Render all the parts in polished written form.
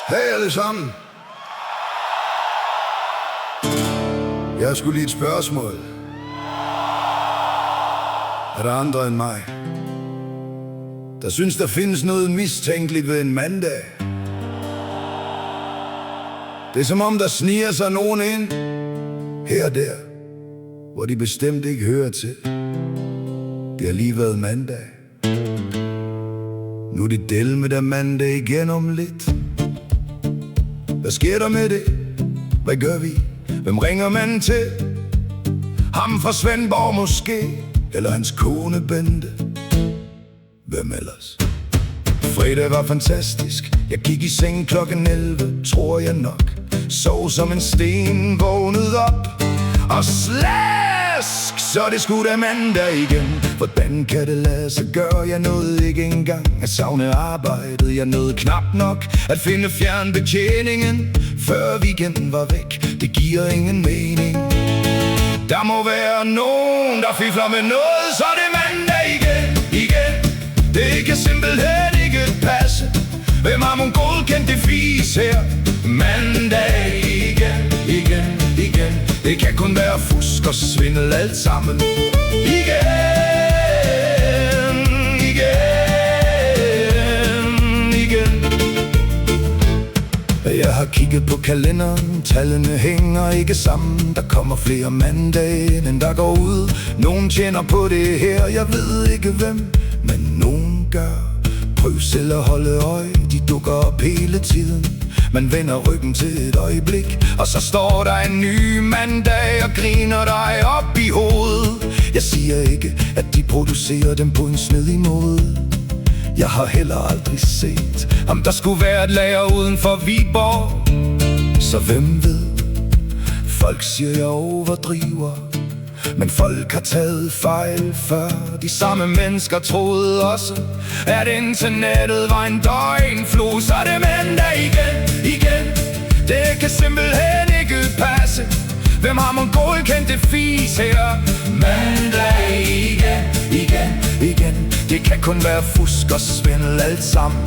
Hej alle sammen. Jeg har sgu lige et spørgsmål. Er der andre end mig, der synes, der findes noget mistænkeligt ved en mandag? Det er som om, der sniger sig nogen ind her og der, hvor de bestemt ikke hører til. Det har lige været mandag. Nu er det del med der mandag igen om lidt. Hvad sker der med det? Hvad gør vi? Hvem ringer man til? Ham fra Svendborg måske? Eller hans kone Bente? Hvem ellers? Fredag var fantastisk. Jeg gik i seng klokken 11, tror jeg nok. Sov som en sten, vågnede op og slask, så det skulle da mandag igen. Hvordan kan det lade sig gøre? Jeg nåede ikke engang at savne arbejdet. Jeg nåede knap nok at finde fjernbetjeningen, før weekenden var væk. Det giver ingen mening. Der må være nogen, der fifler med noget, så det er mandag igen. Det kan simpelthen ikke passe. Hvem har mon godkendt det fis her? Mandag igen. Det kan kun være fusk og svindel alt sammen. Igen. Jeg har kigget på kalenderen, tallene hænger ikke sammen. Der kommer flere mandage, end der går ud. Nogen tjener på det her, jeg ved ikke hvem, men nogen gør. Prøv selv at holde øje, de dukker op hele tiden. Man vender ryggen til et øjeblik, og så står der en ny mandag og griner dig op i hovedet. Jeg siger ikke, at de producerer dem på en snedig måde. Jeg har heller aldrig set, om der skulle være et lager uden for Viborg. Så hvem ved? Folk siger, jeg overdriver, men folk har taget fejl før. De samme mennesker troede også, at internettet var en døgnflue. Så det er mandag igen. Det kan simpelthen ikke passe. Hvem har mon godkendt det fis her? Mandag igen. Det kan kun være fusk og svindel alt sammen.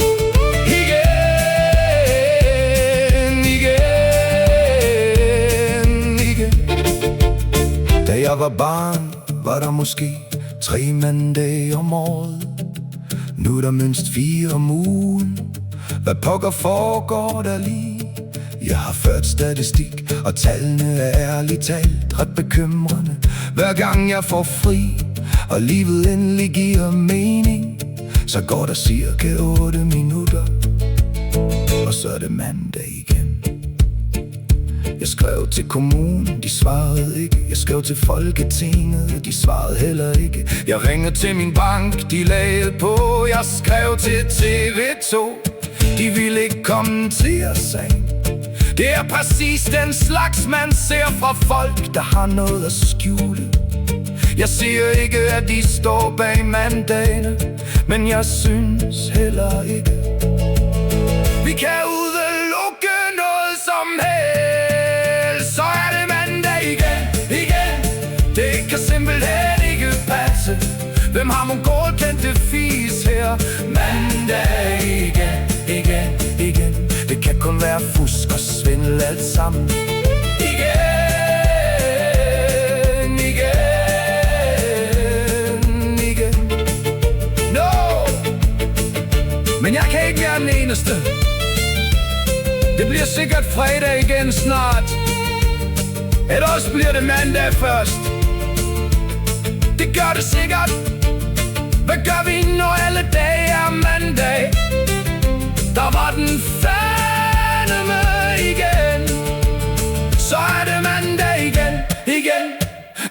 Igen. Da jeg var barn, var der måske 3 mandage om året. Nu er der mindst 4 om ugen. Hvad pokker foregår der lige? Jeg har ført statistik, og tallene er ærligt talt ret bekymrende. Hver gang jeg får fri, og livet endelig giver mening, så går der cirka 8 minutter, og så er det mandag igen. Jeg skrev til kommunen, de svarede ikke. Jeg skrev til Folketinget, de svarede heller ikke. Jeg ringede til min bank, de lagde på. Jeg skrev til TV2, de ville ikke kommentere sagen. Det er præcis den slags, man ser fra folk, der har noget at skjule. Jeg siger ikke, at de står bag mandagene, men jeg synes heller ikke, vi kan udelukke noget som helst. Så er det mandag igen. Det kan simpelthen ikke passe. Hvem har mon godkendt det fis her? Mandag igen. Det kan kun være fusk og svindel alt sammen. Igen. No! Men jeg kan ikke være den eneste. Det bliver sikkert fredag igen snart. Ellers bliver det mandag først. Det gør det sikkert. Hvad gør vi, når alle dage er mandag? Der var den fandeme igen. Så er det mandag igen.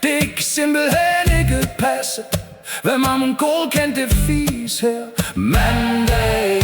Det kan simpelthen ikke passe. Hvem har mon godkendt det fis her? Mandag